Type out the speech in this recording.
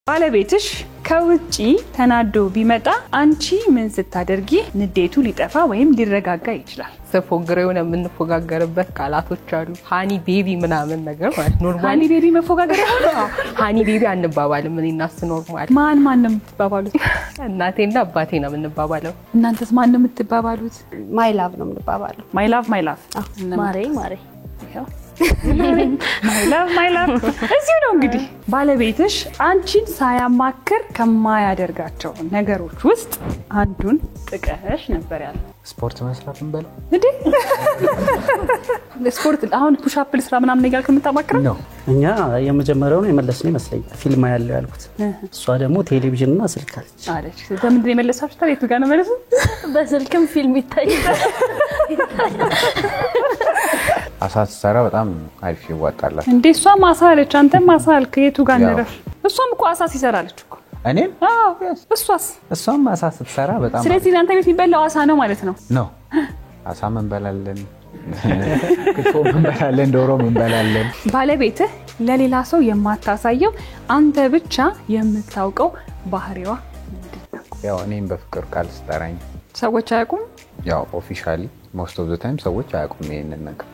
ባለቤትሽ ከውጪ ተናዶ ቢመጣ አንቺ ምን ስታደርጊ ንዴቱ ሊጠፋ ወይም ሊረጋጋ ይችላል? ሰፎግሬው ነው የምንፎጋገርበት ቃላቶች አሉ። ሃኒ ቤቢ ምናምን ነገር ማለት ኖርማሊ ሃኒ ቤቢ መፎጋገር ነው። ሃኒ ቤቢ አንባባልም እኔና እሱ ኖርማሊ። ማንንም ትባባሉት? እናቴና አባቴ ነው የምንባባለው። እናንተስ ማንንም ትባባሉት? ማይ ላቭ ነው የምንባባለው። ማይ ላቭ ማሬ ይሄው ማይ ላቭ እዚሁ ነው እንግዲህ። ባለቤትሽ አንቺን ሳያማክር ከማያደርጋቸው ነገሮች ውስጥ አንዱን ጥቀሽ ነበር ያለው። ስፖርት መስራት እንበል እንዴ? ስፖርት አሁን ፑሽ አፕ ልስራ ምናምን እያልክ የምታማክረው ነው? እኛ የመጀመሪያውን የመለስነው ይመስለኛል። ፊልም ያለው ያልኩት እሷ ደግሞ ቴሌቪዥንና ስልክ አለች። በምንድን ነው የመለሳችሁት? ታዲያ የቱ ጋር ነው መለሱ? በስልክም ፊልም ይታያል። አሳት ሰራ በጣም አሪፍ ይዋጣላል እንዴ? እሷ ማሳ አለች፣ አንተም ማሳ አልክ። የቱ ጋር ነረፍ? እሷም እኮ አሳ ሲሰራለች እኮ። እኔም እሷም አሳ ስትሰራ በጣም። ስለዚህ እናንተ ቤት የሚበላው አሳ ነው ማለት ነው? ነው። አሳ እንበላለን፣ ክትፎ እንበላለን፣ ዶሮ እንበላለን። ባለቤትህ ለሌላ ሰው የማታሳየው አንተ ብቻ የምታውቀው ባህሪዋ ምንድነው? ያው እኔም በፍቅር ቃል ስጠራኝ ሰዎች አያውቁም። ያው ኦፊሻሊ ሞስት ኦፍ ዘ ታይም ሰዎች አያውቁም ይሄንን ነገር።